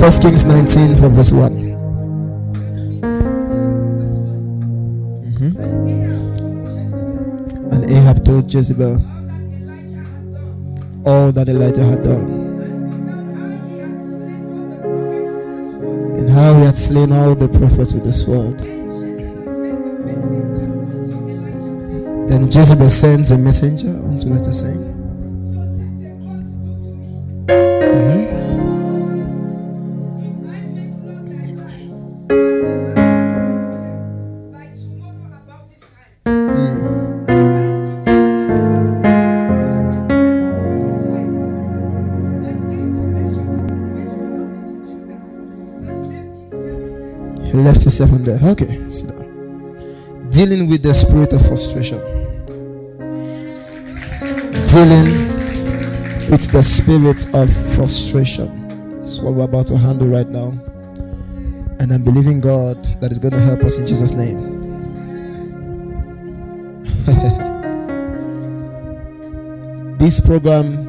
1 Kings 19 from verse 1. And Ahab told Jezebel all that Elijah had done, and how he had slain all the prophets with the sword. Then Jezebel sends a messenger unto let us say, left himself on there. Okay, sit down. Dealing with the spirit of frustration. Dealing with the spirit of frustration. That's what we're about to handle right now. And I'm believing God that is going to help us in Jesus' name. This program,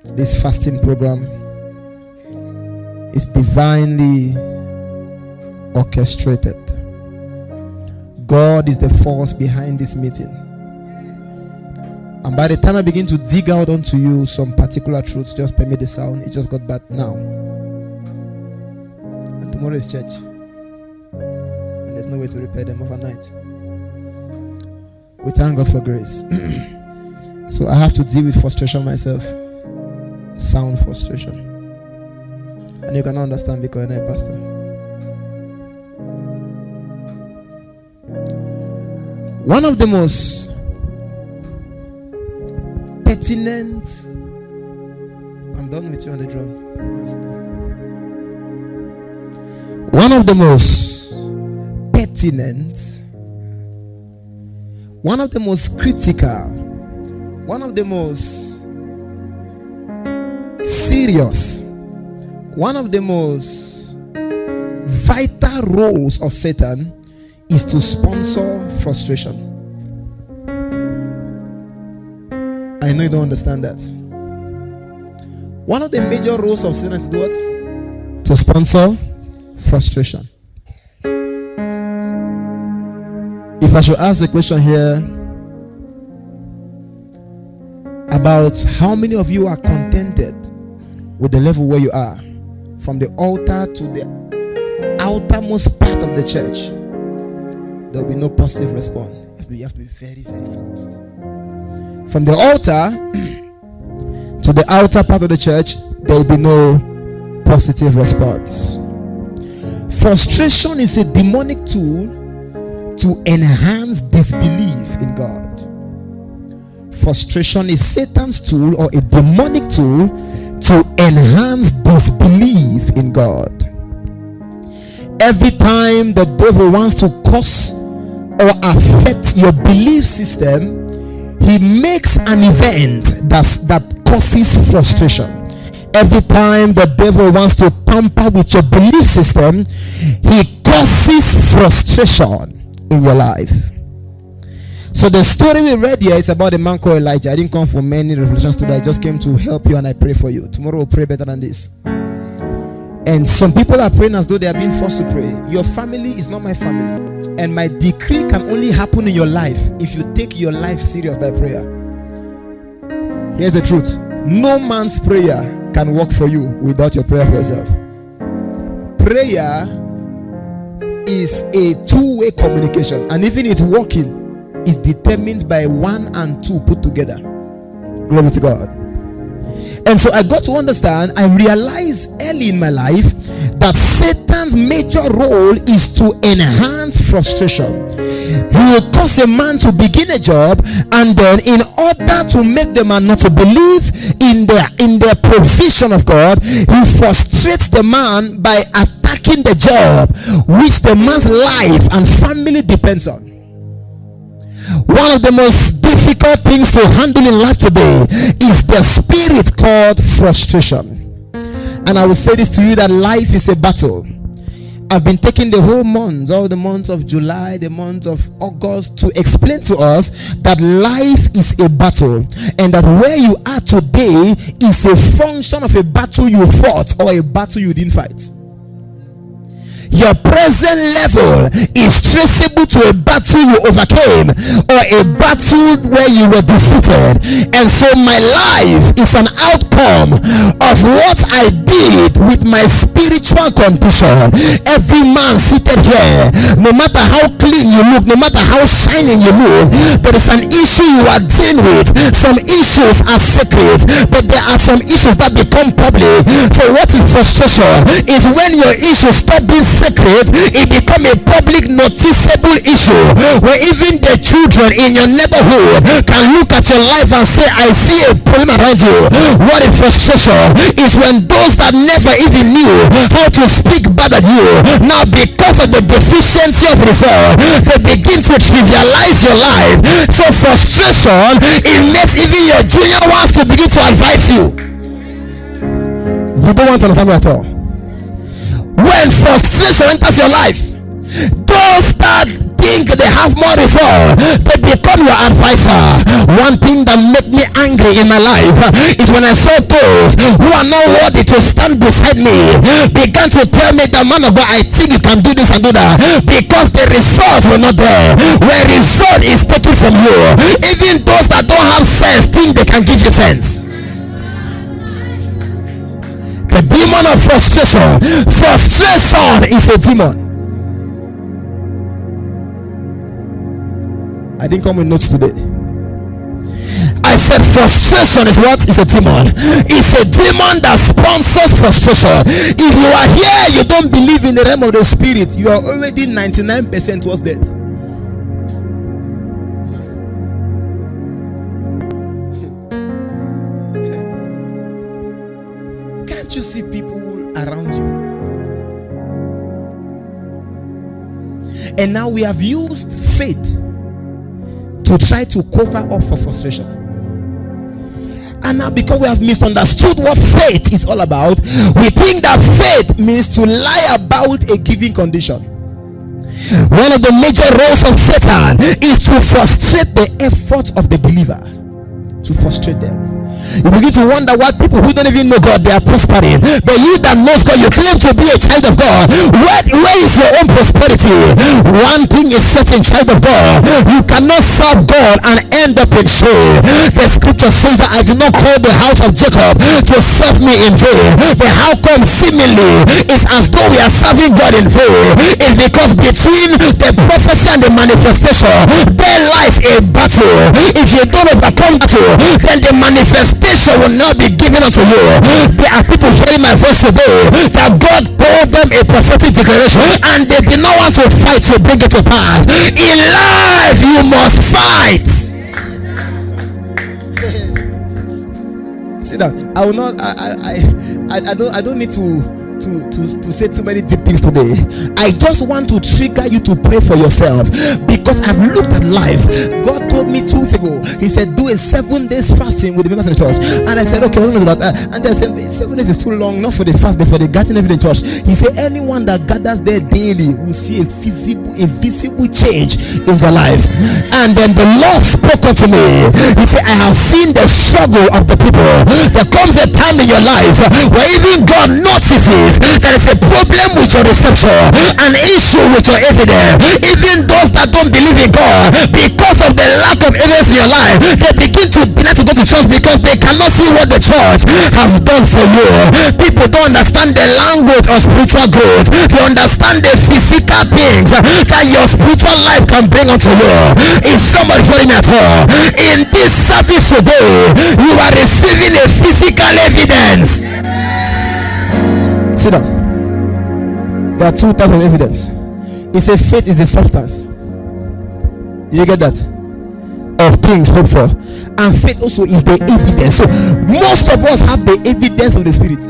this fasting program, is divinely orchestrated. God is the force behind this meeting, and by the time I begin to dig out onto you some particular truths, just permit the sound. It just got bad now, and tomorrow is church, and there's no way to repair them overnight. We thank God for grace. So I have to deal with frustration myself, sound frustration, and you cannot understand because you're not a pastor. One of the most pertinent, I'm done with you on the drum. One of the most pertinent, one of the most critical, one of the most serious, one of the most vital roles of Satan is to sponsor frustration. I know you don't understand that. One of the major roles of Satan is to do what? To sponsor frustration. If I should ask a question here about how many of you are contented with the level where you are, from the altar to the outermost part of the church, there will be no positive response. You have to be very, very focused. From the altar to the outer part of the church, there will be no positive response. Frustration is a demonic tool to enhance disbelief in God. Frustration is Satan's tool or a demonic tool to enhance disbelief in God. Every time the devil wants to cause or affect your belief system, he makes an event that causes frustration. Every time the devil wants to tamper with your belief system, he causes frustration in your life. So the story we read here is about a man called Elijah. I didn't come for many revelations today. I just came to help you and I pray for you. Tomorrow we'll pray better than this. And some people are praying as though they are being forced to pray. Your family is not my family. And my decree can only happen in your life if you take your life serious by prayer. Here's the truth. No man's prayer can work for you without your prayer for yourself. Prayer is a two-way communication. And even it's working is determined by 1 and 2 put together. Glory to God. And so I got to understand, I realized early in my life that Satan's major role is to enhance frustration. He will cause a man to begin a job, and then in order to make the man not to believe in the provision of God, he frustrates the man by attacking the job which the man's life and family depends on. One of the most difficult things to handle in life today is the spirit called frustration. And I will say this to you, that life is a battle. I've been taking the whole month, all the months of July, the month of August, to explain to us that life is a battle, and that where you are today is a function of a battle you fought or a battle you didn't fight. Your present level is traceable to a battle you overcame or a battle where you were defeated. And so my life is an outcome of what I did with my spiritual condition. Every man seated here, no matter how clean you look, no matter how shining you look, there is an issue you are dealing with. Some issues are sacred, but there are some issues that become public. So what is frustration is when your issues stop being sacred, it become a public noticeable issue where even the children in your neighborhood can look at your life and say, I see a problem around you. What is frustration is when those that never even knew how to speak bad at you, now because of the deficiency of result, they begin to trivialize your life. So frustration, it makes even your junior ones to begin to advise you. You don't want to understand me at all. When frustration enters your life, those that think they have more result, they become your advisor. One thing that made me angry in my life is when I saw those who are not worthy to stand beside me began to tell me that, man of God, I think you can do this and do that, because the results were not there. Where result is taken from you, even those that don't have sense think they can give you sense. The demon of frustration. Frustration is a demon. I didn't come with notes today. I said frustration is what? Is a demon. It's a demon that sponsors frustration. If you are here, you don't believe in the realm of the spirit, you are already 99% was dead. You see people around you, and now we have used faith to try to cover up for frustration. And now because we have misunderstood what faith is all about, we think that faith means to lie about a given condition. One of the major roles of Satan is to frustrate the effort of the believer, to frustrate them. You begin to wonder why people who don't even know God, they are prospering. But you that knows God, you claim to be a child of God. Where is your own prosperity? One thing is certain, child of God, you cannot serve God and end up in shame. The scripture says that I did not call the house of Jacob to serve me in vain. But how come seemingly it's as though we are serving God in vain? It's because between the prophecy and the manifestation, there lies a battle. If you don't overcome battle, then the manifestation will not be given unto you. There are people hearing my voice today that God told them a prophetic declaration and they did not want to fight to bring it to pass. In life you must fight. See that I will not I don't need to say too many deep things today. I just want to trigger you to pray for yourself, because I've looked at lives. God told me 2 weeks ago, he said do a 7 days fasting with the members in the church, and I said okay, we're going to do that. And they said 7 days is too long, not for the fast but for the gathering in the church. He said anyone that gathers there daily will see a visible change in their lives. And then the Lord spoke unto me. He said I have seen the struggle of the people. There comes a time in your life where even God notices there is a problem with your reception, an issue with your evidence. Even those that don't believe in God, because of the lack of evidence in your life, they begin to deny to go to church because they cannot see what the church has done for you. People don't understand the language of spiritual growth. They understand the physical things that your spiritual life can bring unto you. Is somebody hearing me at all? In this service today, you are receiving a physical evidence. Sit down. There are 2 types of evidence. It's a faith is a substance. You get that? Of things hoped for. And faith also is the evidence. So most of us have the evidence of the Spirit.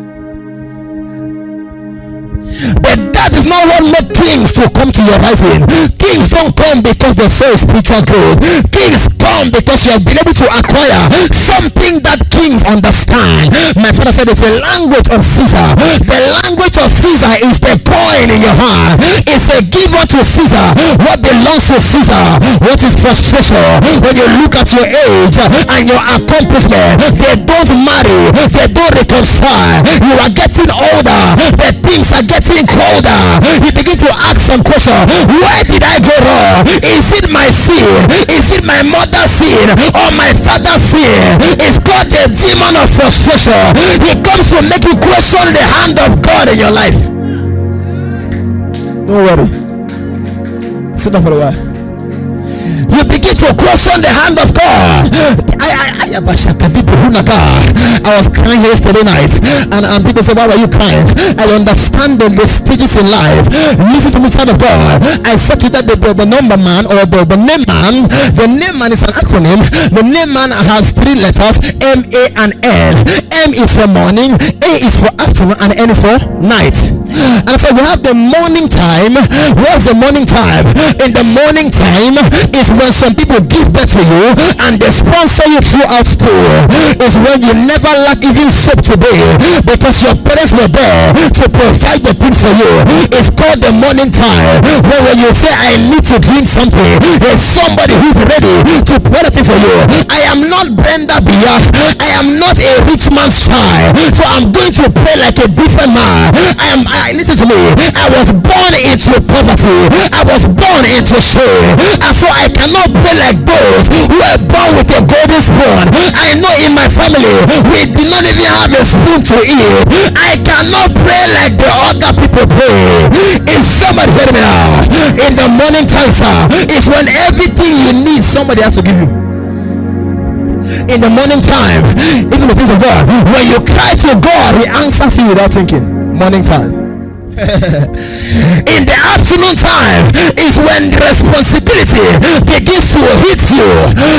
But That is not what made kings to come to your rising. Kings don't come because they say spiritual growth. Kings come because you have been able to acquire something that kings understand. My father said it's a language of Caesar. The language of Caesar is the coin in your hand. It's a give unto Caesar what belongs to Caesar. What is frustration? When you look at your age and your accomplishment, they don't marry, they don't reconcile. You are getting older, the things are getting colder. You begin to ask some question. Where did I go wrong? Is it my sin? Is it my mother's sin or my father's sin? It's called the demon of frustration. It comes to make you question the hand of God in your life. Don't worry, sit down for a while. You begin to question the hand of God. I was crying yesterday night, and people say, why were you crying? I understand the stages in life. Listen to me, child of God. I said to you that the number man, or the name man is an acronym. The name man has 3 letters, M, A, and N. M is for morning, A is for afternoon, and N is for night. And I said, we have the morning time. What's the morning time? In the morning time is when some people give birth to you and they sponsor you throughout school. Is when you never lack even soap to bathe because your parents were there to provide the things for you. It's called the morning time. When you say, I need to drink something, there's somebody who's ready to provide it for you. I am not Brenda Bia. I am not a rich man's child, so I'm going to pray like a different man. Listen to me. I was born into poverty. I was born into shame, and so I cannot pray like those who are born with a golden spoon. I know in my family we did not even have a spoon to eat. I cannot pray like the other people pray. Is somebody hearing me now? In the morning time, sir, is when everything you need somebody has to give you. In the morning time, even the things of God, when you cry to God, He answers you without thinking. Morning time. In the afternoon time is when the responsibility begins to hit you.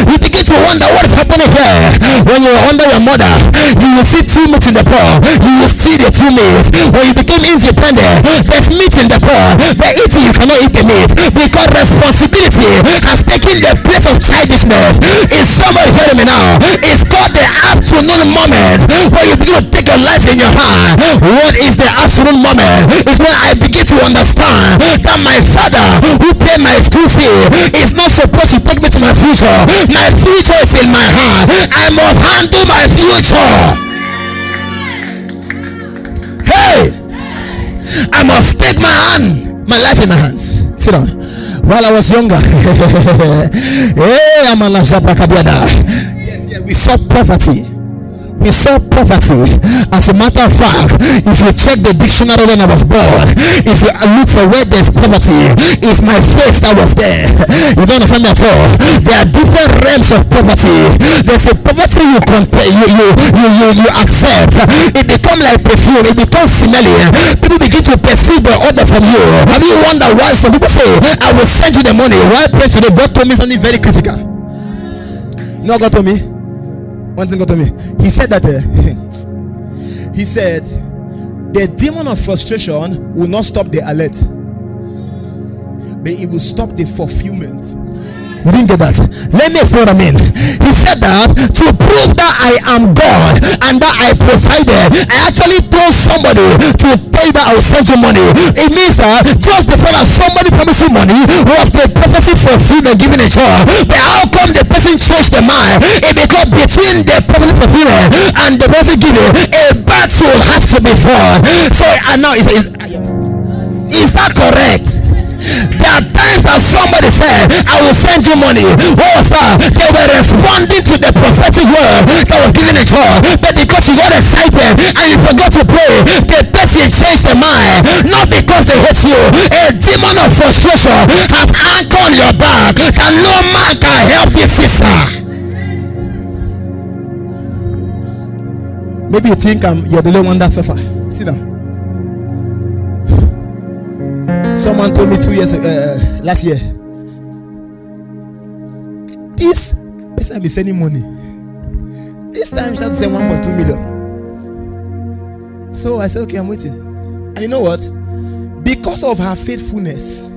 You begin to wonder what is happening here. When you are under your mother, you will see 2 meat in the pot. You will see the 2 meat. When you became independent, there's meat in the pot. They're eating, you cannot eat the meat because responsibility has taken the place of childishness. Is somebody hearing me now? It's called the afternoon moment where you begin to take your life in your hand. What is the afternoon moment? Is when I begin to understand that my father who paid my school fee is not supposed to take me to my future. My future is in my hand. I must handle my future. Hey, I must take my life in my hands. Sit down. While I was younger, hey, yes, we saw poverty. We saw poverty. As a matter of fact, if you check the dictionary when I was born, if you look for where there's poverty, it's my face that was there. You don't understand me at all. There are different realms of poverty. There's a poverty you accept. It becomes like perfume. It becomes smelly. People begin to perceive the order from you. Have you wondered why some people say, I will send you the money? Why pray today? God told me something very critical. You know what God told me? One thing God told me. He said that he said the demon of frustration will not stop the alert, but it will stop the fulfillment. You didn't get that? Let me explain what I mean. He said that to prove that I am God and that I provided, I actually told somebody to tell you that I will send you money. It means that just the fact that somebody promised you money was the prophecy fulfillment given a child. But how come the person changed their mind? It because between the prophecy fulfillment and the prophecy given, a battle has to be fought. So and now is that correct? There are times that somebody said, I will send you money. What was that? They were responding to the prophetic word that was given a child. But because you got excited and you forgot to pray, the person changed their mind. Not because they hate you. A demon of frustration has anchored on your back and no man can help this sister. Maybe you think you're the only one that suffer. Sit down. Someone told me 2 years last year, this person will be sending money. This time she had to send 1.2 million. So I said, okay, I'm waiting. And you know what? Because of her faithfulness,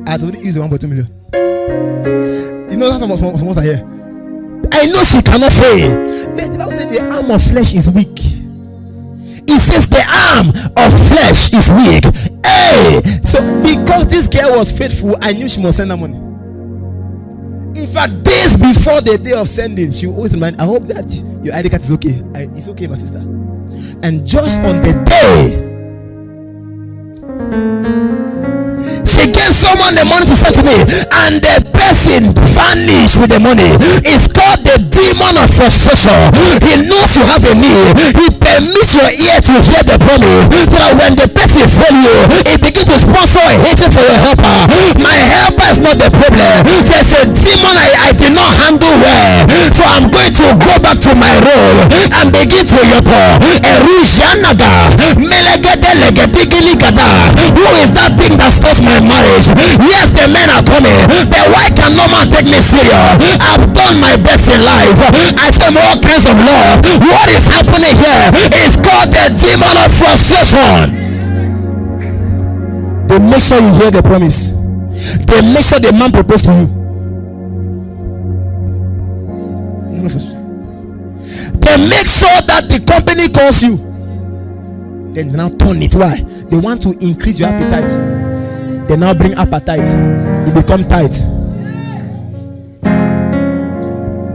I had already used the 1.2 million. You know, that's some are here. I know she cannot fail. But the Bible says the arm of flesh is weak. It says the arm of flesh is weak. Hey! So because this girl was faithful, I knew she must send her money. In fact, days before the day of sending, she always remind, I hope that your ID card is okay. It's okay, my sister. And just on the day, she gave someone the money to send to me, and the person vanished with the money. It's called the demon of frustration. He knows you have a need. He permits your ear to hear the promise, so that when the person fail you, he begins to sponsor a hatred for your helper. My helper is not the problem. There's a demon I did not handle well, so I'm going to go back to my role and begin to yoto. Who is that thing that stops my marriage? Yes, the men are coming, but why can no man take me serious? I've done my best in life. I say all kinds of love. What is happening here is called the demon of frustration. They make sure you hear the promise. They make sure the man proposed to you. They make sure that the company calls you. Then now turn it. Why? They want to increase your appetite. They now bring appetite. You become tight.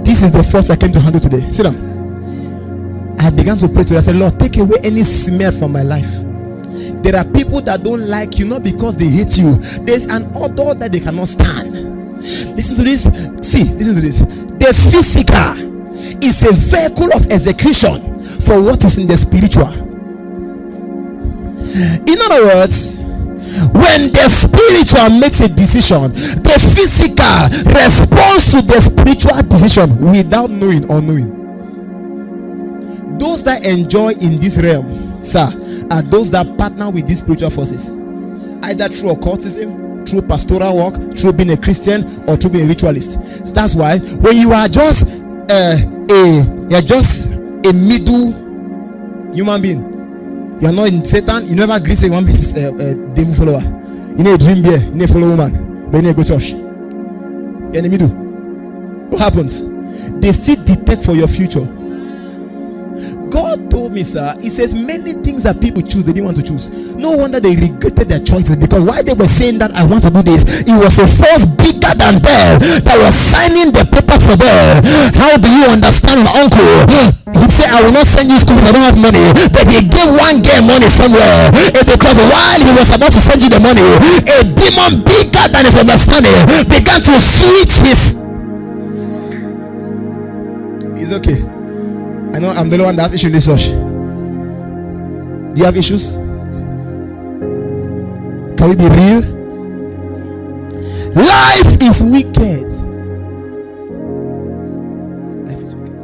This is the first I came to handle today. Sit down. I began to pray to you. I said, Lord, take away any smell from my life. There are people that don't like you, not because they hate you. There's an odor that they cannot stand. Listen to this. See, listen to this. The physical is a vehicle of execution for what is in the spiritual. In other words, when the spiritual makes a decision, the physical responds to the spiritual decision without knowing or knowing. Those that enjoy in this realm, sir, are those that partner with these spiritual forces, either through occultism, through pastoral work, through being a Christian, or through being a ritualist. So that's why when you are just you're just a middle human being, you are not in Satan. You never agree say one business devil follower. You need a dream beer, you need a follow woman, but you need to go church. You're in the middle. What happens? They still detect for your future. God told me, sir, he says many things that people choose they didn't want to choose. No wonder they regretted their choices, because while they were saying that I want to do this, it was a force bigger than them that was signing the paper for them. How do you understand an uncle? He said, I will not send you school because I don't have money, but he gave one girl money somewhere, and because while he was about to send you the money, a demon bigger than his understanding began to switch his. It's okay. I know I'm the only one that's issue in this church. Do you have issues? Can we be real? Life is wicked. Life is wicked.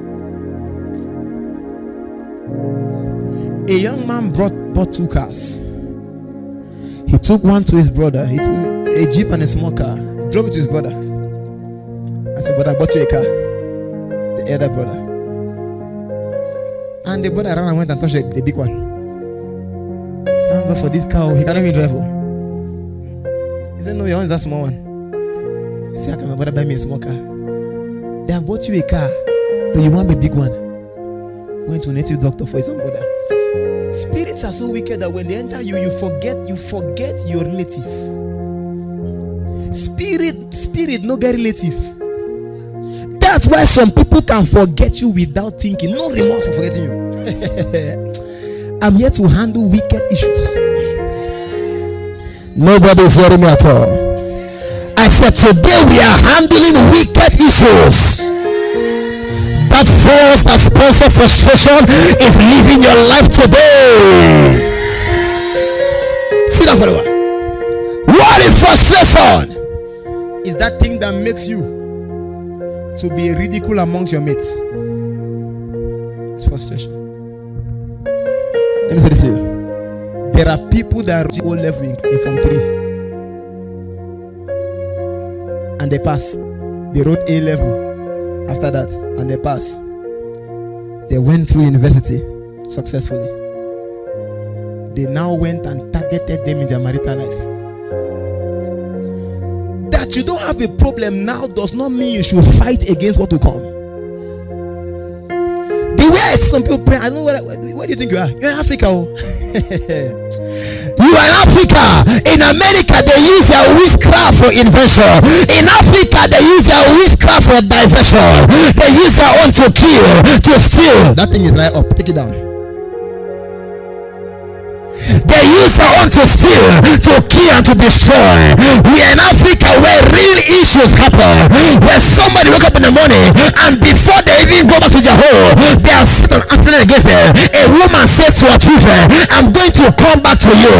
A young man bought 2 cars. He took one to his brother. He took a Jeep and a small car. Drove it to his brother. I said, brother, I bought you a car. The elder brother. And the brother ran and went and touched the big one. Thank God for this car. He cannot even drive. He said, no, your own is a small one. He said, how can my brother buy me a small car? They have bought you a car, but you want a big one. Went to a native doctor for his own brother. Spirits are so wicked that when they enter you, you forget your relative. Spirit no get relative. That's why some people can forget you without thinking. No remorse for forgetting you. I'm here to handle wicked issues. Nobody is hearing me at all. I said today we are handling wicked issues. That force that sponsors frustration is living your life today. Sit down for a while. What is frustration? Is that thing that makes you to be ridicule amongst your mates. It's frustration. Let me say this to you. There are people that are O level in Form 3 and they pass. They wrote A level after that and they pass. They went through university successfully. they now went and targeted them in their marital life. That you don't have a problem now does not mean you should fight against what will come. The way some people pray, I don't know where do you think you are? You're in Africa. Oh. You are in Africa. In America, they use their witchcraft for invention. In Africa, they use their witchcraft for diversion. They use their own to kill, to steal. That thing is right up. Take it down. They use their own to steal, to kill, and to destroy. We are in Africa where real issues happen. Where somebody wake up in the morning and before they even go back to their home, they are sitting accident against them. A woman says to her children, I'm going to come back to you.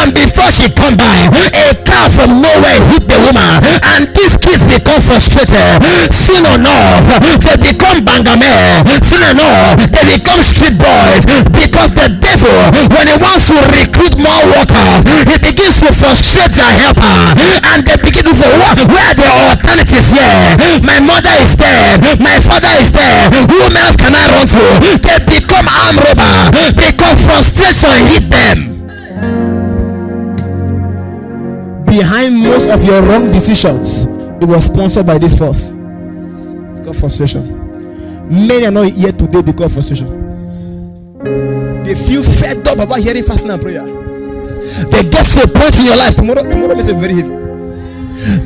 And before she come back, a car from nowhere hit the woman. And these kids become frustrated. Soon enough, they become bangamen. Soon enough, they become street boys. Because the devil, when he wants to recruit more workers, he begins to frustrate their helper, and they begin to say, where are the alternatives here? My mother is dead, my father is dead, who else can I run to? They become armed robber because frustration hit them. Behind most of your wrong decisions, it was sponsored by this force. It's called frustration. Many are not here today because of frustration. They feel fed up about hearing fasting and prayer. They get to a point in your life. Tomorrow makes it very heavy.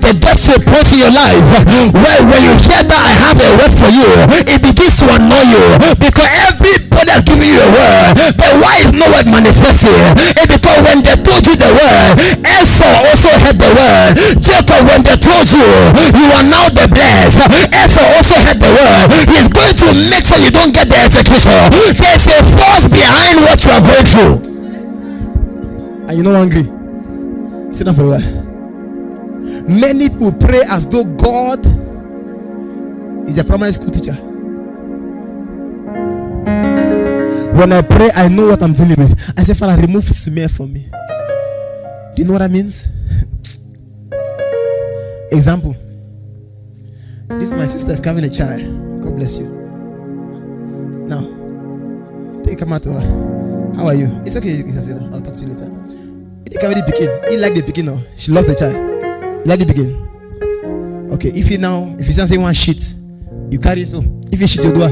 They get to a point in your life where when you hear that I have a word for you, it begins to annoy you because everybody has given you a word. But why is no word manifesting? It's because when they told you the word, Esau also heard the word. Jacob, when they told you, you are now the blessed, Esau also heard the word. He's going to make sure you don't get the execution. There's a force behind what you are going through. And you're not angry. Sit down for a while. Many people pray as though God is a primary school teacher. When I pray, I know what I'm dealing with. I say, Father, remove smear from me. Do you know what that means? Example. This is my sister is carrying a child. God bless you. Now, come out to her. How are you? It's okay. You can say that. I'll talk to you later. You carry the pikin. He like the pikin now. She loves the child. You like the pikin. Okay. If you say one shit, you carry it so. If you shit your door,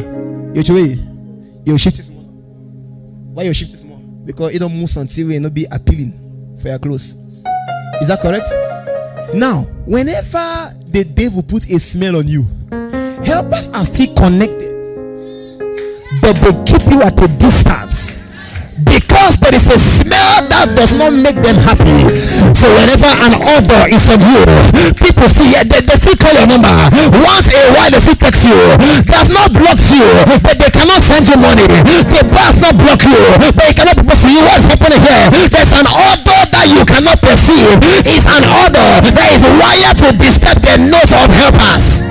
you away. You shift it small. Why you shift it small? Because it don't move until it not be appealing for your clothes. Is that correct? Now, whenever the devil puts a smell on you, helpers are still connected, but they keep you at a distance because there is a smell that does not make them happy. So whenever an order is on you, people see they still call your number. Once a while they still text you. They have not blocked you, but they cannot send you money. The boss not block you, but he cannot propose for you. What's happening here? There's an order that you cannot perceive. It's an order that is wired to disturb the nose of helpers.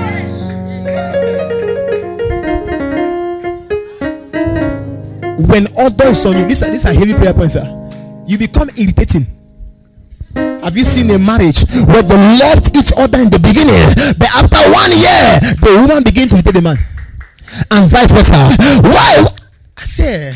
When order is on you, these are heavy prayer points, sir. You become irritating. Have you seen a marriage where they loved each other in the beginning, but after 1 year, the woman begins to irritate the man, and vice versa? Why? I say,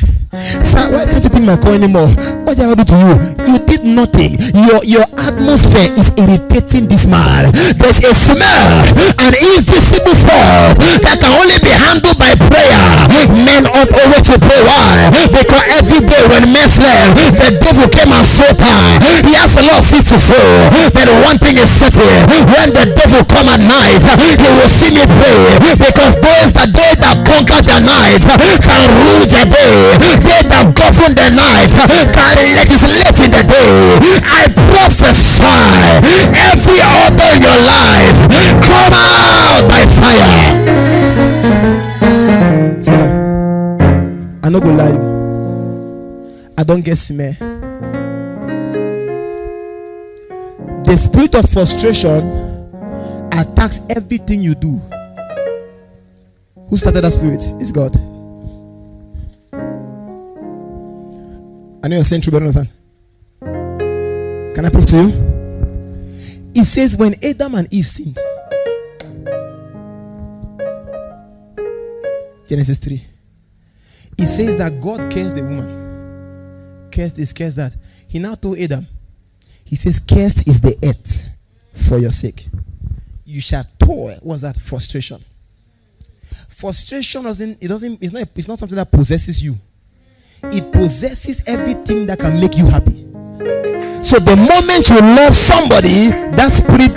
sir, why can't you pick my call anymore? What did I do to you? You did nothing. Your atmosphere is irritating this man. There's a smell, an invisible force that can only be handled by prayer. Men ought always to pray. Why? Because every day when men slept, the devil came and sought her. He has a lot of things to sow, but one thing is certain: when the devil come at night, he will see me pray. Because those that they that conquer the night can rule the day. They that govern the night can legislate in the day. I prophesy, every order in your life come out by fire. See now, I'm not gonna lie you. I don't get smear. The spirit of frustration attacks everything you do. Who started that spirit? It's God. I know you're saying true, but understand. Can I prove to you? It says when Adam and Eve sinned, Genesis 3, it says that God cursed the woman, curse this, curse that. He now told Adam, he says, cursed is the earth for your sake. You shall toil. What's that? Frustration. Frustration it's not something that possesses you. It possesses everything that can make you happy. So the moment you love somebody, that spirit.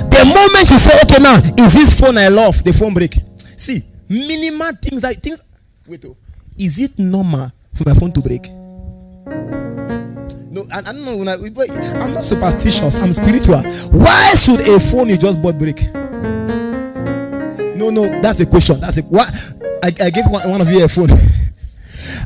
The moment you say, okay, now is this phone I love, the phone break. See, minimal things like things. Wait, is it normal for my phone to break? No, I don't know. I'm not superstitious. I'm spiritual. Why should a phone you just bought break? No, that's a question. Why? I gave one of you a phone.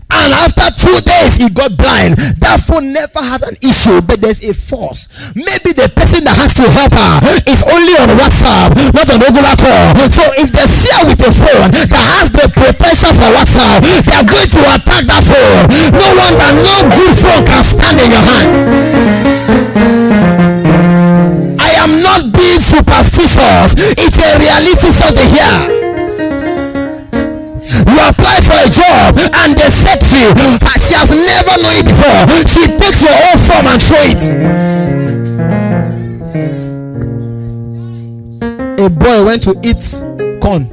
And after 2 days, he got blind. That phone never had an issue, but there's a force. Maybe the person that has to help her is only on WhatsApp, not on regular call. So if they see her with a phone that has the potential for WhatsApp, they are going to attack that phone. No wonder no good phone can stand in your hand. I am not being superstitious. It's a realistic something here. You apply for a job and the secretary, she has never known it before. She takes your own form and throw it. A boy went to eat corn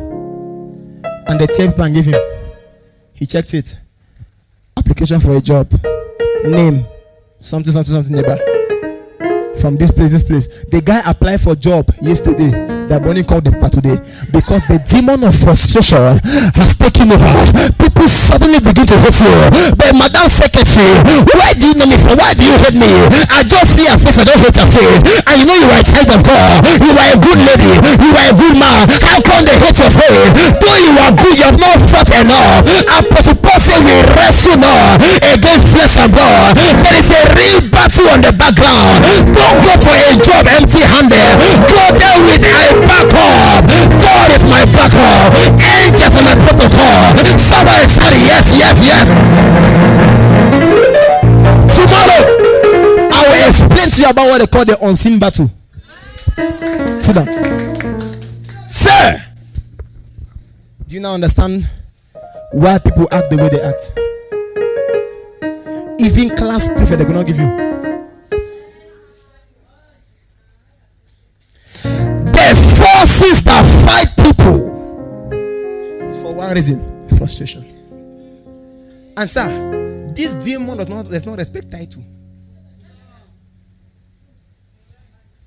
and the tape and gave him. He checked it. Application for a job. Name. Something neighbor. From this place. The guy applied for job yesterday. The morning called them today because the demon of frustration has taken over. People suddenly begin to hate you. But Madam Secretary, why do you know me from? Why do you hate me? I just see your face, I don't hate your face. And you know you are a child of God. You are a good lady. You are a good man. How come they hate your face? Though you are good, you have not fought enough. Apostle Paul says we wrestle not against flesh and blood. There is a real battle on the background. Don't go for a job empty-handed. Go there with a backup. God is my backup. Angels are my protocol. Somebody shout yes. Tomorrow I will explain to you about what they call the unseen battle. Sit down. Sir, do you now understand why people act the way they act? Even class prefect they cannot give you. Forces that fight people is for one reason: frustration. And sir, this demon does not respect title.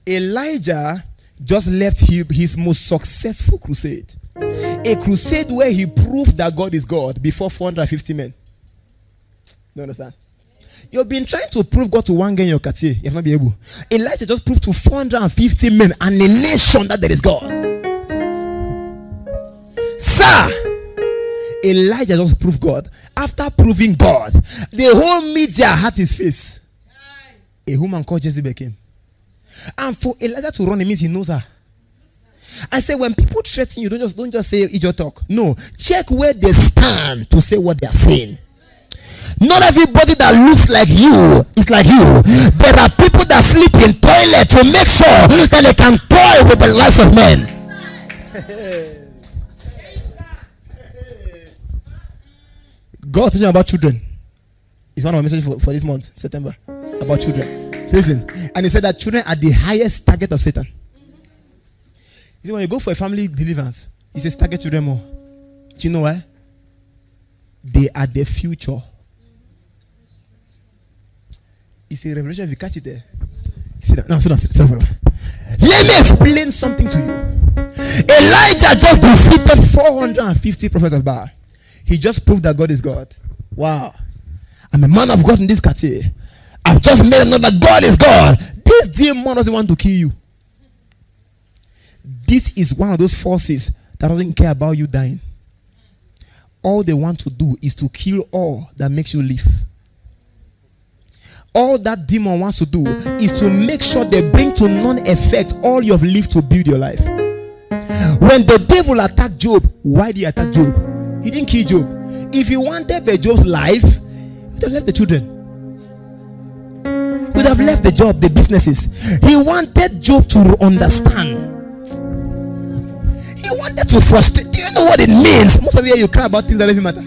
Elijah just left his most successful crusade, a crusade where he proved that God is God before 450 men. You understand? You've been trying to prove God to one guy in your Cartier. You have not been able. Elijah just proved to 450 men and a nation that there is God. Sir, Elijah just proved God. After proving God, the whole media had his face. A woman called Jezebel came. And for Elijah to run, it means he knows her. I say when people threaten you, don't just say idiot talk. No, check where they stand to say what they are saying. Not everybody that looks like you is like you. There are people that sleep in toilet to make sure that they can toy with the lives of men. God teaching about children. It's one of my messages for this month, September, about children. Listen, and he said that children are the highest target of Satan. You see, when you go for a family deliverance, he says target children more. Do you know why? They are the future. It's a revelation if you catch it there. Sit down. Sit down. Let me explain something to you. Elijah just defeated 450 prophets of Baal. He just proved that God is God. Wow. I'm a man of God in this Cartier. I've just made him know that God is God. This demon doesn't want to kill you. This is one of those forces that doesn't care about you dying. All they want to do is to kill all that makes you live. All that demon wants to do is to make sure they bring to non-effect all you have lived to build your life. When the devil attacked Job, why did he attack Job? He didn't kill Job. If he wanted Job's life, he would have left the children. He would have left the job, the businesses. He wanted Job to understand. He wanted to frustrate. Do you know what it means? Most of you cry about things that don't even matter.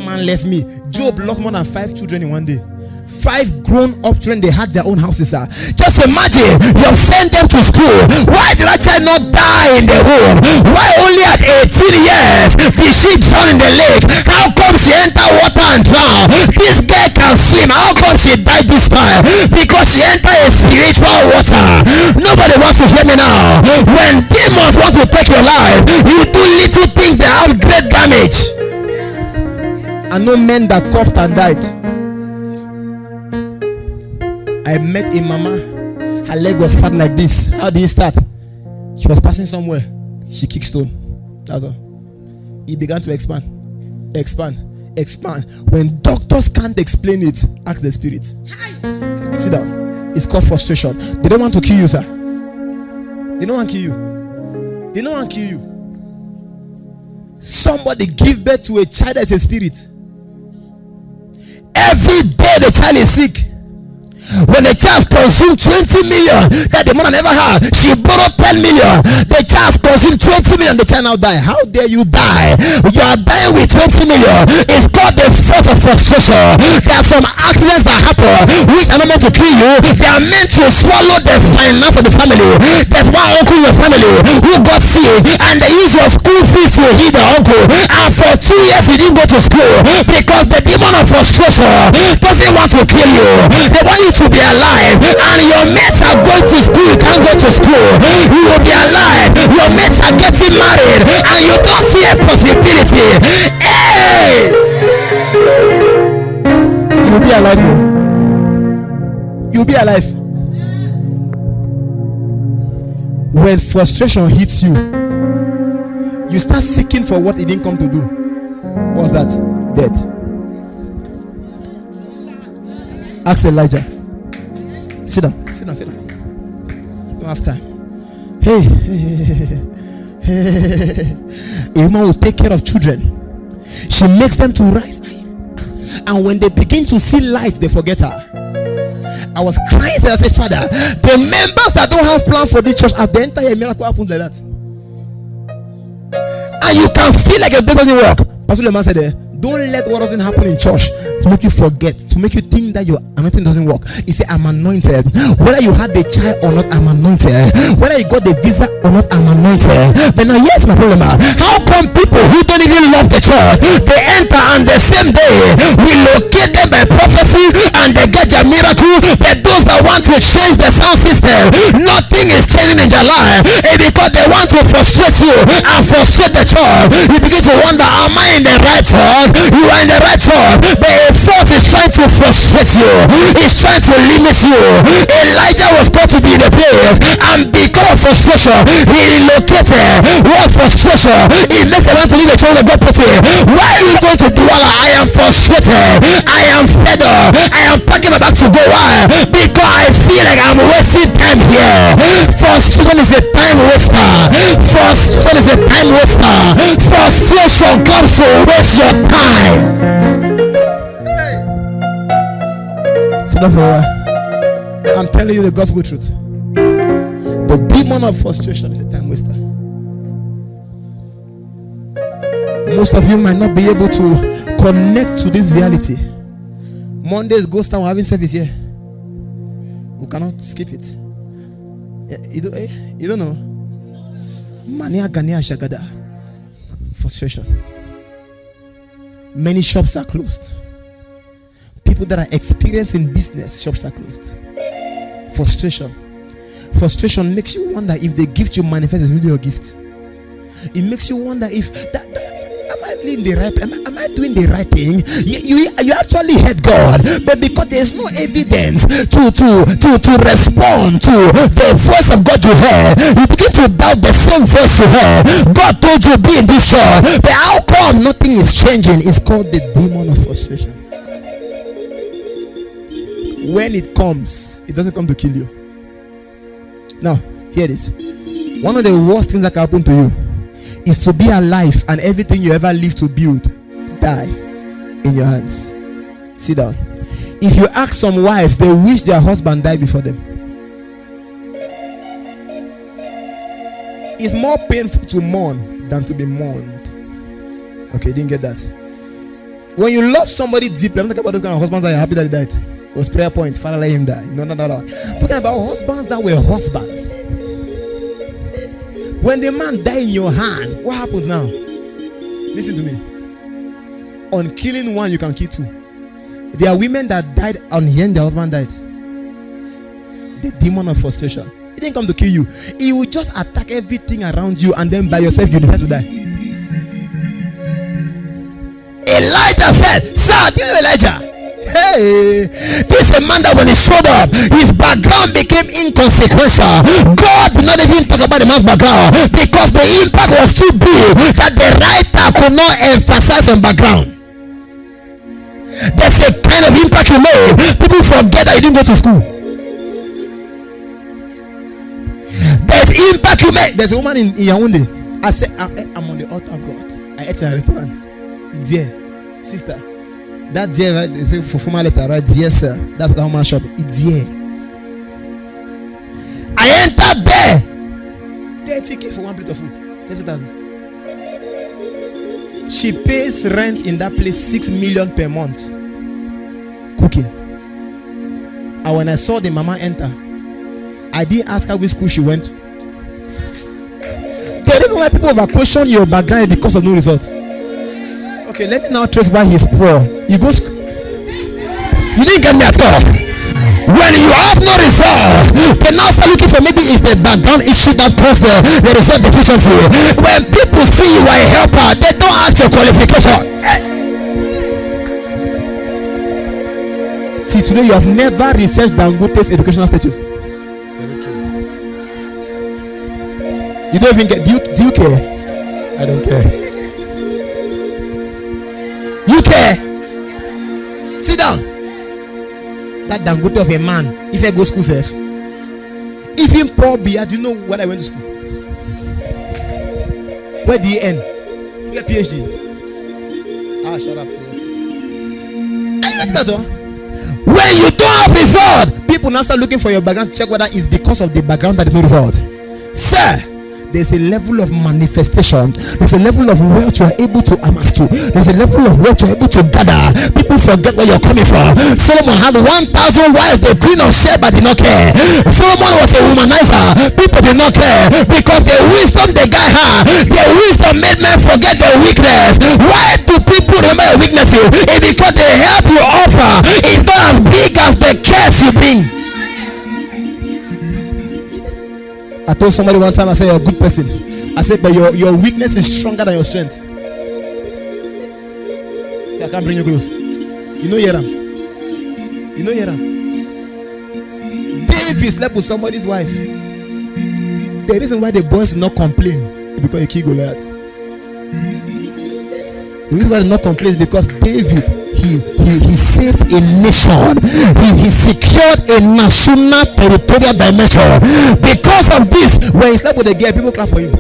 that man left me. Job lost more than 5 children in one day. 5 grown-up children, they had their own houses. Just imagine, you've sent them to school. Why did that child not die in the womb? Why only at 18 years did she drown in the lake? How come she entered water and drowned? This girl can swim. How come she died this time? Because she entered a spiritual water. Nobody wants to hear me now. When demons want to take your life, you do little things that have great damage. I know men that coughed and died. I met a mama. Her leg was fat like this. How did it start? She was passing somewhere. She kicked stone. That's all. It began to expand. When doctors can't explain it, ask the spirit. Sit down. It's called frustration. They don't want to kill you, sir. They don't want to kill you. They don't want to kill you. Somebody give birth to a child as a spirit. Every day the child is sick. When the child consumed 20 million that the mother never had, she borrowed 10 million. The child consumed 20 million. The child now die. How dare you die? You are dying with 20 million. It's called the force of frustration. There are some accidents that happen which are not meant to kill you. They are meant to swallow the finance of the family. There's one uncle in your family who got sick and they use your school fees to heal the uncle. And for 2 years he didn't go to school because the demon of frustration doesn't want to kill you. They want you to be alive, and your mates are going to school. You can't go to school. You will be alive. Your mates are getting married and you don't see a possibility. Hey, you'll be alive. You'll be alive. When frustration hits you, you start seeking for what it didn't come to do. What's that? Death. Ask Elijah. Sit down. Don't have time. Hey. A woman will take care of children. She makes them to rise. And when they begin to see light, they forget her. I was crying and I said, Father, the members that don't have plan for this church, as the entire miracle happens like that. And you can feel like it doesn't work. Pastor Leman said, don't let what doesn't happen in church to make you forget, to make you think that your anointing doesn't work. He said, I'm anointed. Whether you had the child or not, I'm anointed. Whether you got the visa or not, I'm anointed. But now here's my problem. How come people who don't even love the church, they enter and the same day we locate them by prophecy and they get their miracle? But those that want to change the sound system, nothing is changing in their life. It's because they want to frustrate you and frustrate the church. You begin to wonder, am I in the right church? You are in the right church, but a force is trying to frustrate you. It's trying to limit you. Elijah was called to be in the place, and because of frustration, he relocated. What frustration? It makes a man to leave the church and go put it. Why are you going to Douala? I am frustrated. I am fed up. I am packing my bags to go. Why? Because I feel like I'm wasting time here. Frustration is a time waster. Frustration is a time waster. Frustration comes to waste your time. Sit down for a while. I'm telling you the gospel truth. The demon of frustration is a time waster. Most of you might not be able to connect to this reality. Mondays ghost town, we're having service here. We cannot skip it. You don't know? Mania Gania Shagada. Frustration. Many shops are closed. People that are experiencing business, shops are closed. Frustration makes you wonder if the gift you manifest is really your gift. It makes you wonder if am I really in the right? Am I doing the right thing? You actually hate God, but because there is no evidence to respond to the voice of God you heard, you begin to doubt the same voice you heard. God told you be in this church, but how come nothing is changing? It's called the demon of frustration. When it comes, it doesn't come to kill you. Now, hear this. One of the worst things that can happen to you is to be alive and everything you ever live to build die in your hands. Sit down. If you ask some wives, they wish their husband died before them. It's more painful to mourn than to be mourned. Okay, didn't get that. When you love somebody deeply, I'm talking about those kind of husbands that are happy that he died. It was prayer point. Father, let him die. No. Talking about husbands that were husbands. When the man died in your hand, what happens now? Listen to me. On killing one, you can kill two. There are women that died on hearing their husband died. The demon of frustration. He didn't come to kill you. He will just attack everything around you, and then by yourself you decide to die. Elijah said, "Sir, do you know Elijah? Hey, this is a man that when he showed up, his background became inconsequential. God did not even talk about the man's background because the impact was too big that the writer could not emphasize on background. There's a kind of impact you made. People forget that you didn't go to school. There's impact you made. There's a woman in Yaoundé. I said, I'm on the altar of God. I ate in a restaurant. It's there, sister. That there, right? They say for formal letter, right? Yes, sir. That's the woman shop. It's there. I entered there. 30K for one plate of food. 30,000. She pays rent in that place 6 million per month. Cooking. And when I saw the mama enter, I didn't ask her which school she went to. The reason why people over question your background is because of no result. Okay, let me now trace why he's poor. You go school. You didn't get me at all. When you have no result, they now start looking for maybe it's the background issue that caused the result deficiency. When people see you are a helper, they don't ask your qualification. See, today you have never researched Dangote's educational status. You don't even get. Do you care? I don't care. You care? Sit down. That Dangote of a man, if I go school safe, even probably, do you know when I went to school? Where did you end? You get PhD. Ah, shut up. When you don't have result, people now start looking for your background. Check whether it's because of the background that is no result. Sir, there's a level of manifestation. There's a level of wealth you are able to amass to. There's a level of wealth you are able to gather. People forget where you're coming from. Solomon had 1,000 wives. The queen of Sheba did not care. Solomon was a womanizer. People did not care because the wisdom the guy had, the wisdom made men forget their weakness. Why do people remember your weaknesses? It's because the help you offer is not as big as the cares you bring. I told somebody one time, I said, you're a good person. I said, but your weakness is stronger than your strength. So I can't bring you close. You know Yeram. You know Yeram. David slept with somebody's wife. The reason why the boys did not complain is because he killed Goliath. The reason why they did not complain is because David, he saved a nation. He secured a national territorial dimension. Because of this, when he slept with a girl, people clap for him.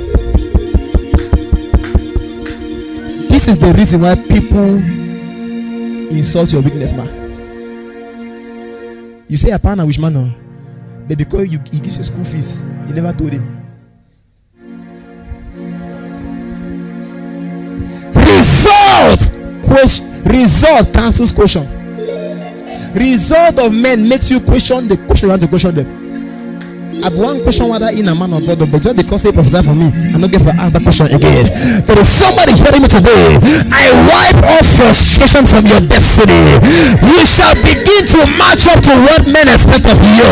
This is the reason why people insult your weakness, man. You say a partner which man, no? But because he gives you school fees, you never told him. Result cancels question. Result of men makes you question the question you want to question them. I've one question whether in a man or God, but just because they prophesy for me, I'm not going to ask that question again. There is somebody hearing me today. I wipe off frustration from your destiny. You shall begin to match up to what men expect of you.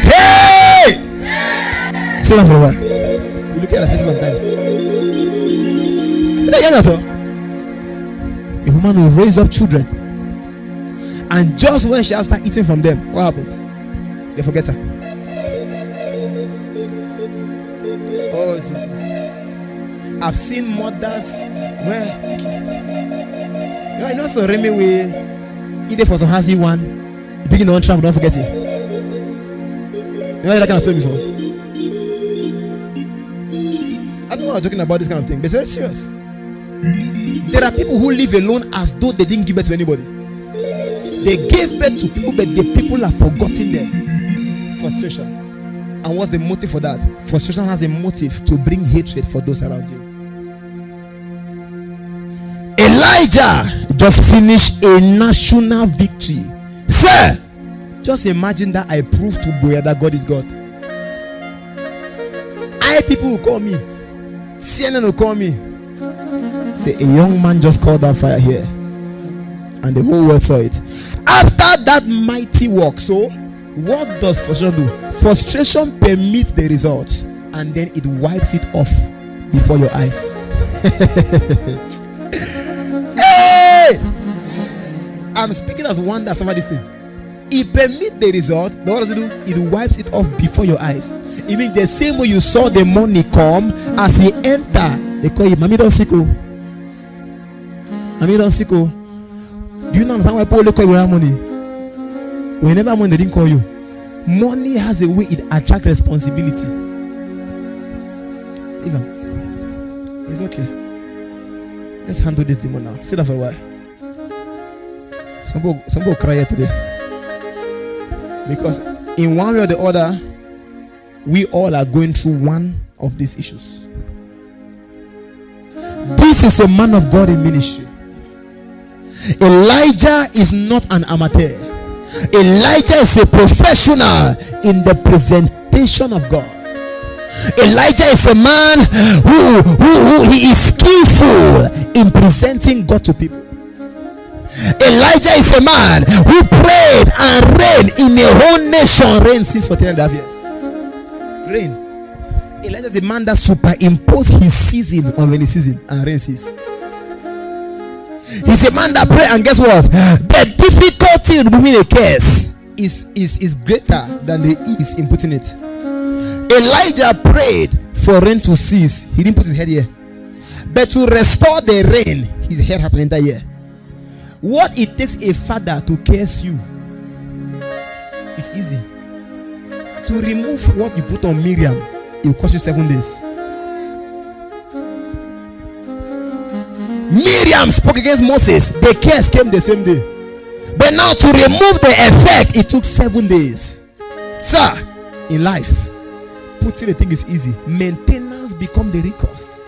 Hey! Sit down for a while. You look at the faces sometimes. A woman will raise up children, and just when she has started eating from them, what happens? They forget her. Oh Jesus! I've seen mothers where you know so Remy way either for some hazy one, big on trap, don't forget it. You know that kind of story before? I don't know I'm talking about this kind of thing, but it's very serious. There are people who live alone as though they didn't give birth to anybody. They gave birth to people, but the people have forgotten them. Frustration. And what's the motive for that? Frustration has a motive to bring hatred for those around you. Elijah just finished a national victory. Sir, just imagine that I proved to Boya that God is God. People will call me, CNN will call me, say a young man just called that fire here, and the whole world saw it. After that mighty work, so what does frustration do? Frustration permits the result, and then it wipes it off before your eyes. Hey, I'm speaking as one that suffered this thing. It permits the result, but what does it do? It wipes it off before your eyes. It means the same way you saw the money come, as he enter, they call you Mami Don Siko. Mami Don Siko. Do you know why people call you without money? Whenever money, they didn't call you. Money has a way it attracts responsibility. Even it's okay. Let's handle this demon now. Sit down for a while. Some people cry here today. Because in one way or the other, we all are going through one of these issues. This is a man of God in ministry. Elijah is not an amateur. Elijah is a professional in the presentation of God. Elijah is a man who he is skillful in presenting God to people. Elijah is a man who prayed and reigned in a whole nation. Reigned since for 10.5 years. Reign. Elijah is a man that superimposed his season on any season and reigns his. He's a man that pray, and guess what? The difficulty in removing a curse is greater than the ease in putting it. Elijah prayed for rain to cease. He didn't put his head here. But to restore the rain, his head had to enter here. What it takes a father to curse you is easy. To remove what you put on Miriam, it will cost you 7 days. Miriam spoke against Moses. The curse came the same day. But now to remove the effect, it took 7 days. Sir, in life, putting the thing is easy. Maintenance become the real cost.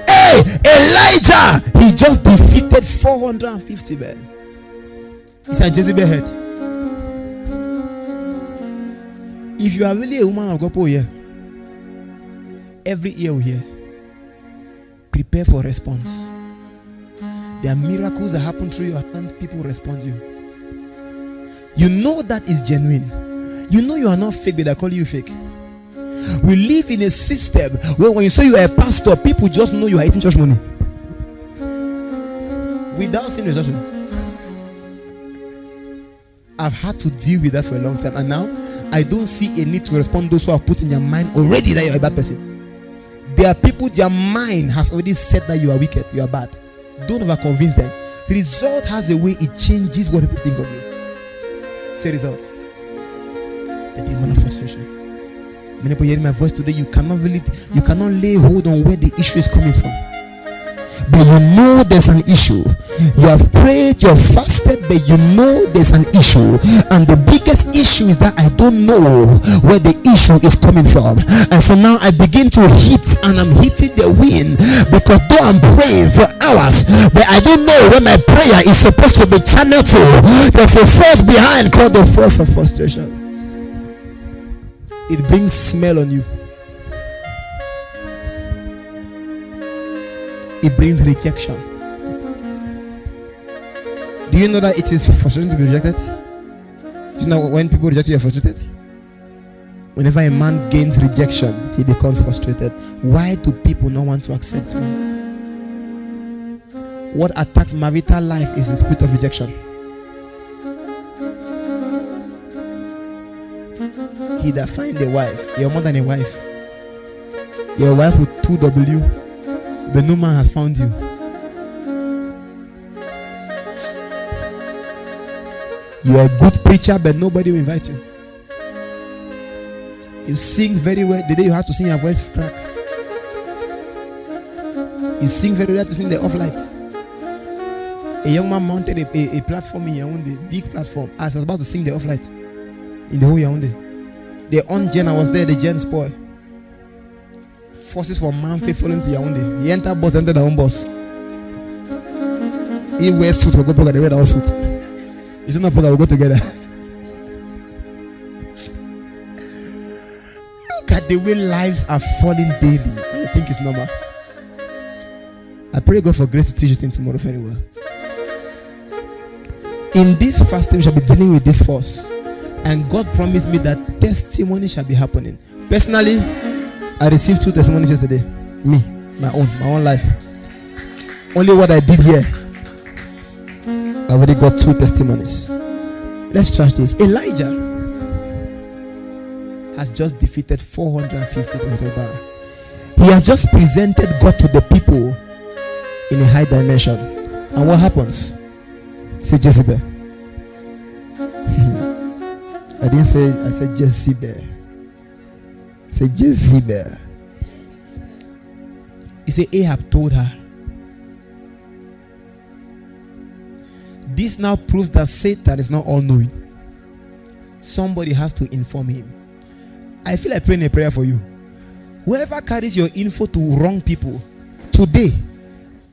Hey, Elijah, he just defeated 450 men. It's a Jezebel head. If you are really a woman of God, here, every year we hear, prepare for response. There are miracles that happen through your hands. People respond to you. You know that is genuine. You know you are not fake, but they call you fake. We live in a system where when you say you are a pastor, people just know you are eating church money without seeing rejection. I've had to deal with that for a long time, and now I don't see a need to respond to those who have put in their mind already that you are a bad person. There are people, their mind has already said that you are wicked, you are bad. Don't over convince them. Result has a way it changes what people think of you. Say result. The demon of frustration. Many people hearing my voice today, you cannot lay hold on where the issue is coming from. But you know there's an issue. You have prayed, you have fasted, but you know there's an issue. And the biggest issue is that I don't know where the issue is coming from. And so now I begin to hit, and I'm hitting the wind, because though I'm praying for hours, but I don't know where my prayer is supposed to be channeled to. There's a force behind called the force of frustration. It brings smell on you. It brings rejection. Do you know that it is frustrating to be rejected? Do you know when people reject you, you're frustrated? Whenever a man gains rejection, he becomes frustrated. Why do people not want to accept me? What attacks marital life is the spirit of rejection. He that find a wife, you're more than a wife. You're a wife with 2W. But no man has found you. You are a good preacher, but nobody will invite you. You sing very well. The day you have to sing, your voice crack. You sing very well to sing the off light. A young man mounted a platform in Yaoundé, big platform, as I was about to sing the off light in the whole Yaoundé. The on gen, I was there, the gen spoil. Forces from Manfred following to Yaoundé. He entered bus, entered the own bus. He wears suit, we go program, they wear our suit. It's not program, we go together. Look at the way lives are falling daily. I think it's normal. I pray God for grace to teach this thing tomorrow very well. In this fasting, we shall be dealing with this force. And God promised me that testimony shall be happening. Personally, I received 2 testimonies yesterday. Me, my own life. Only what I did here. I already got 2 testimonies. Let's trash this. Elijah has just defeated 450 prophets of Baal. He has just presented God to the people in a high dimension. And what happens? Say Jezebel. I didn't say, I said Jezebel. Say Jezebel. He said Ahab told her. This now proves that Satan is not all-knowing. Somebody has to inform him. I feel like praying a prayer for you. Whoever carries your info to wrong people, today,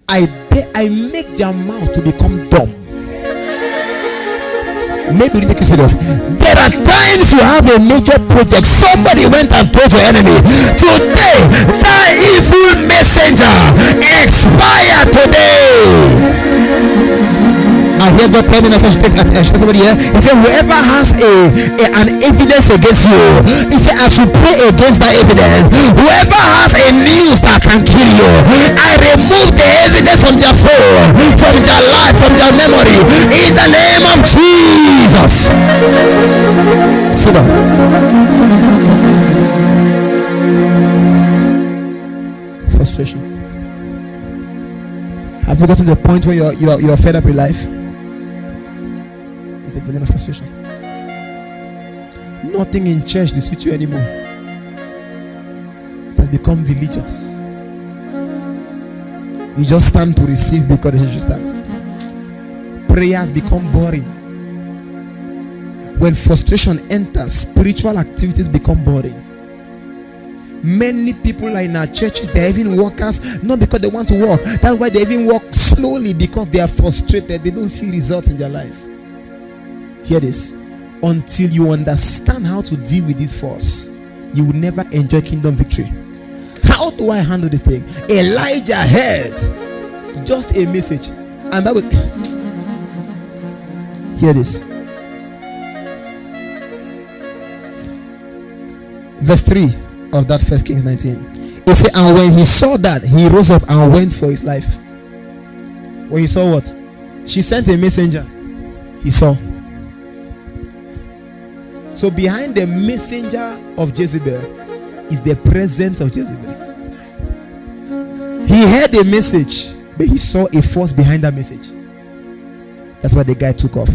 I make their mouth to become dumb. Maybe you take it serious. There are times you have a major project. Somebody went and told your enemy, today, that evil messenger expire today. I hear God tell me that I should take somebody here. He said, whoever has an evidence against you, he said, I should pray against that evidence. Whoever has a news that can kill you, I remove the evidence from their phone, from their life, from their memory, in the name of Jesus. Sit down. Frustration. Have you gotten to the point where you are fed up with life? It's the frustration. Nothing in church to suit you anymore. It has become religious. You just stand to receive because you should stand. Prayers become boring. When frustration enters, spiritual activities become boring. Many people are in our churches, they're even workers, not because they want to work. That's why they even work slowly, because they are frustrated. They don't see results in their life. Hear this. Until you understand how to deal with this force, you will never enjoy kingdom victory. How do I handle this thing? Elijah heard just a message, and that will hear this. Verse 3 of that 1 Kings 19. It said, and when he saw that, he rose up and went for his life. When he saw what? She sent a messenger. He saw. So behind the messenger of Jezebel is the presence of Jezebel. He heard a message, but he saw a force behind that message. That's why the guy took off.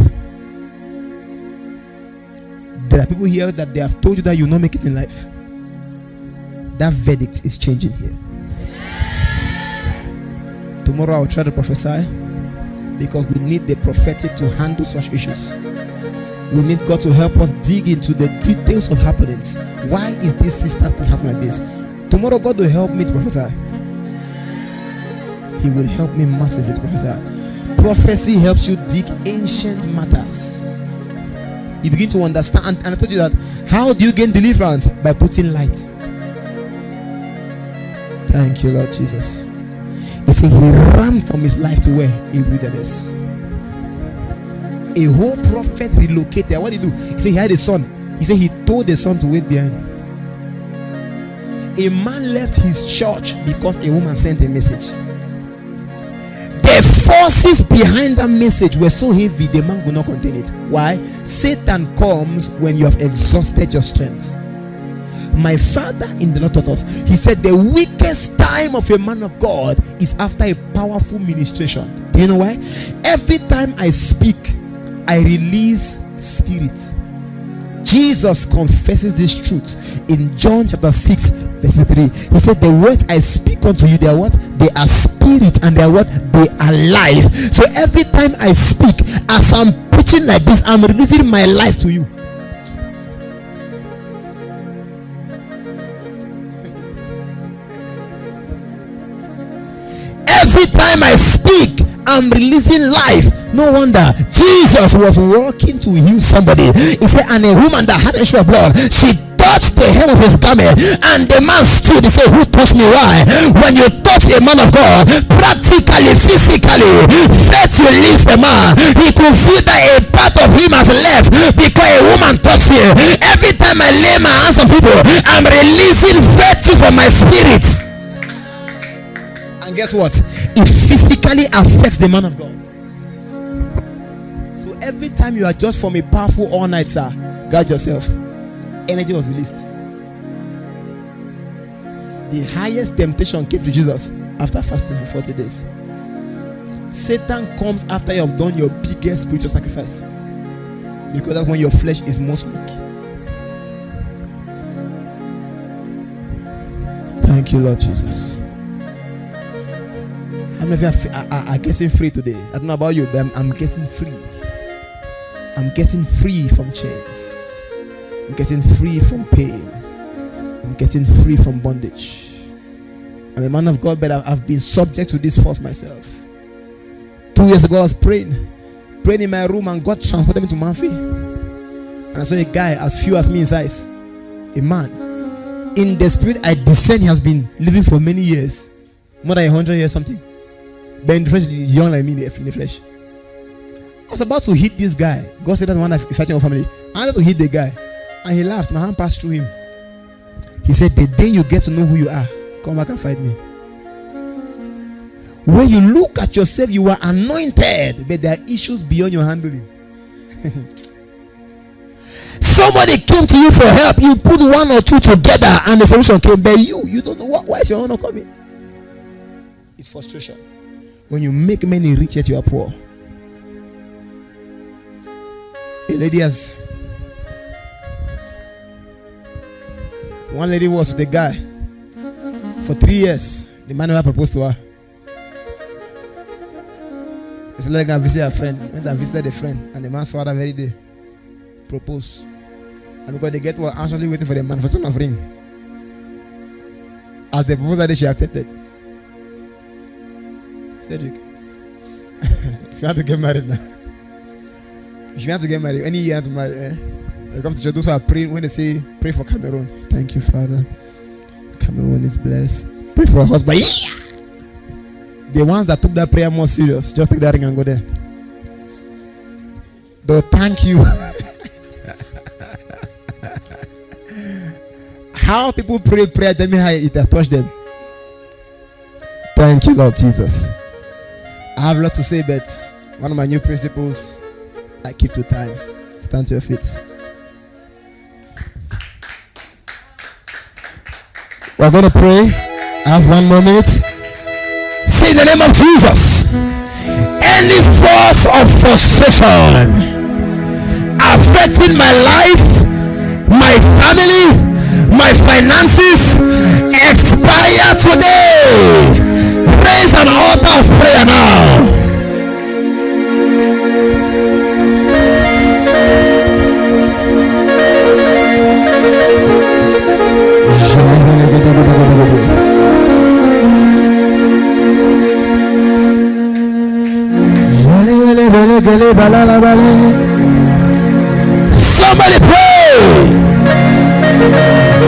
There are people here that they have told you that you will not make it in life. That verdict is changing here. Tomorrow I will try to prophesy, because we need the prophetic to handle such issues. We need God to help us dig into the details of happenings. Why is this sister thing happening like this? Tomorrow God will help me to prophesy. He will help me massively to prophesy. Prophecy helps you dig ancient matters. You begin to understand. And I told you that. How do you gain deliverance? By putting light. Thank you, Lord Jesus. He said he ran from his life to where? A wilderness. A whole prophet relocated. What did he do? He said he had a son. He said he told the son to wait behind. A man left his church because a woman sent a message. The forces behind that message were so heavy, the man could not contain it. Why? Satan comes when you have exhausted your strength. My father in the Lord taught us. He said the weakest time of a man of God is after a powerful ministration. Do you know why? Every time I speak, I release spirit. Jesus confesses this truth in John chapter 6 verse 3. He said the words I speak unto you, they are what? They are spirit, and they are what? They are life. So every time I speak, as I'm preaching like this, I'm releasing my life to you. Every time I speak, I'm releasing life. No wonder Jesus was walking to heal somebody. He said, and a woman that had an issue of blood, she touched the hem of his garment, and the man stood. He said, who touched me? Why? When you touch a man of God, practically, physically, faith release the man. He could feel that a part of him has left because a woman touched him. Every time I lay my hands on people, I'm releasing virtue from my spirit. And guess what? It physically affects the man of God. So every time you are just from a powerful all night, sir, guard yourself. Energy was released. The highest temptation came to Jesus after fasting for 40 days. Satan comes after you have done your biggest spiritual sacrifice, because that's when your flesh is most weak. Thank you, Lord Jesus. How many of you are getting free today? I don't know about you, but I'm getting free. I'm getting free from chains. I'm getting free from pain. I'm getting free from bondage. I'm a man of God, but I've been subject to this force myself. 2 years ago, I was praying in my room, and God transported me to Manfi. And I saw a guy as few as me in size. A man. In the spirit, I discern he has been living for many years. More than 100 years something. But in the flesh, he's young like me in the flesh. I was about to hit this guy. God said that's one that is fighting our family. I wanted to hit the guy. And he laughed. My hand passed through him. He said, the day you get to know who you are, come back and fight me. When you look at yourself, you are anointed, but there are issues beyond your handling. Somebody came to you for help. You put one or two together and the solution came. But you don't know why is your honor coming. It's frustration. When you make many rich yet you are poor. A lady has... One lady was with a guy for 3 years. The man never proposed to her. He said, let her visit her friend. Went and visited a friend, and the man saw her that very day. Proposed. And because they were anxiously waiting for the manufacturing of ring. As they proposed that day, she accepted. Cedric, if you want to get married now, if you want to get married, any year to marry, they come to church. Those who are praying, when they say, pray for Cameroon. Thank you, Father. Cameroon is blessed. Pray for a husband. Yeah. The ones that took that prayer more serious, just take that ring and go there. They'll thank you. How people pray prayer, tell me how it has touched them. Thank you, Lord Jesus. I have a lot to say, but one of my new principles, I keep to time. Stand to your feet. We're going to pray. I have 1 more minute. Say in the name of Jesus, any force of frustration affecting my life, my family, my finances, expire today. Raise an altar of prayer now. Somebody pray.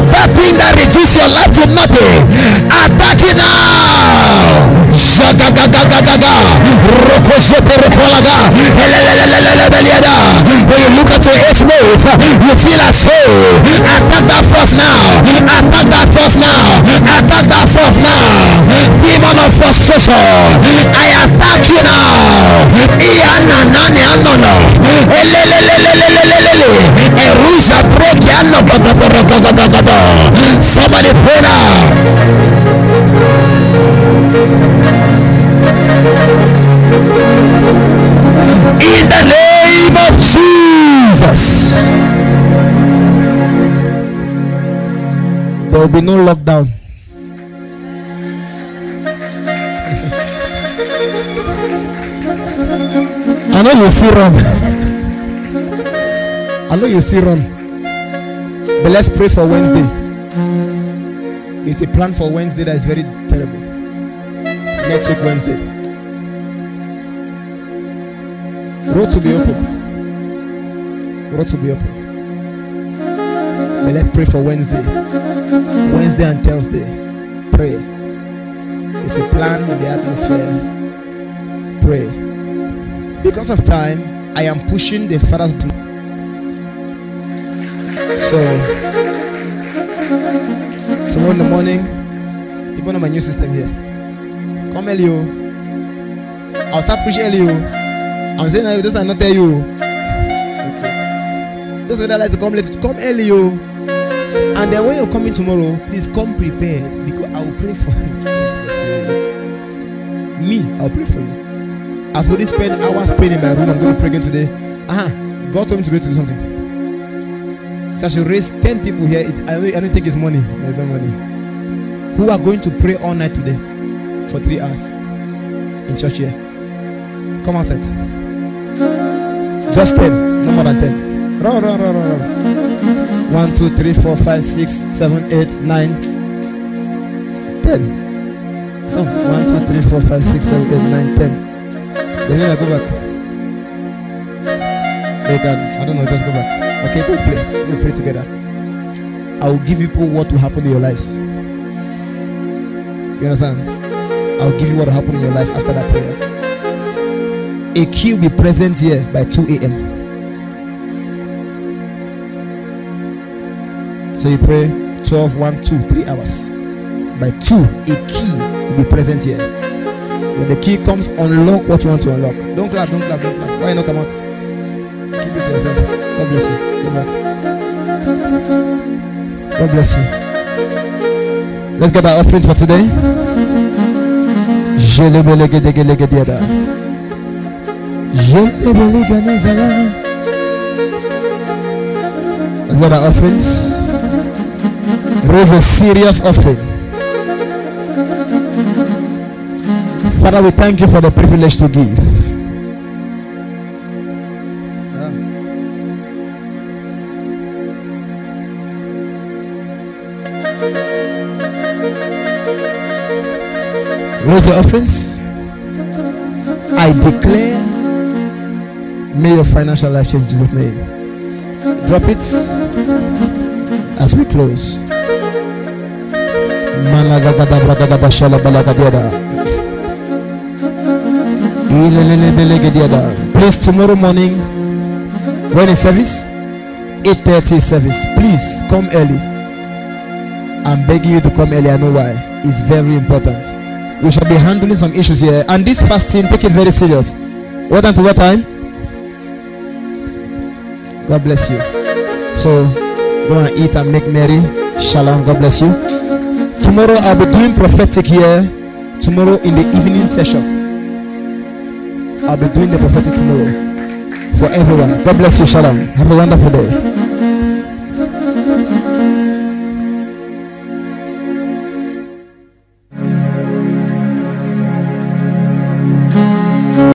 That thing that reduces your life to nothing, attack it now. When you look at your H-mate, you feel as though, attack that force now. Attack that force now. Attack that force now. Demon of frustration, I attack you now. Somebody pray now. In the name of Jesus, there will be no lockdown. I know you still run. I know you still run. But let's pray for Wednesday. There's a plan for Wednesday that is very terrible. Next week, Wednesday. Road to be open. Road to be open. But let's pray for Wednesday. Wednesday and Thursday. Pray. It's a plan with the atmosphere. Pray. Because of time, I am pushing the Father's book. So tomorrow in the morning, even on my new system here. Come early. I'll start preaching early. I'm saying those are not tell you. Okay. Those that like to come late, come early. And then when you're coming tomorrow, please come prepared, because I will pray for you. Me, I'll pray for you. I've already spent hours praying in my room. I'm going to pray again today. God told me to do something. So I should raise 10 people here. I don't think it's money. There's no money. Who are going to pray all night today for 3 hours in church here? Come outside. Just 10, no more than 10. Run. 1, 2, 3, 4, 5, 6, 7, 8, 9, 10. Come. 1, 2, 3, 4, 5, 6, 7, 8, 9, 10. Then I go back. They can, I don't know, just go back. Okay, we'll play. We'll pray together. I will give you people what will happen in your lives. You understand? I'll give you what will happen in your life after that prayer. A key will be present here by 2 a.m. So you pray 12, 1, 2, 3 hours. By 2, a key will be present here. When the key comes, unlock what you want to unlock. Don't clap. Why not come out? Keep it to yourself. God bless you. Go back. God bless you. Let's get our offering for today. Let's get our offerings. Raise a serious offering. Father, we thank you for the privilege to give. Raise your offerings. I declare, may your financial life change in Jesus' name. Drop it as we close. Please, tomorrow morning, when is service? 8:30 service. Please come early. I'm begging you to come early. I know why. It's very important. We shall be handling some issues here, and this fasting, take it very serious. What time to what time? God bless you. So go and eat and make merry. Shalom. God bless you. Tomorrow I'll be doing prophetic here. Tomorrow in the evening session, I'll be doing the prophetic tomorrow for everyone. God bless you. Shalom. Have a wonderful day.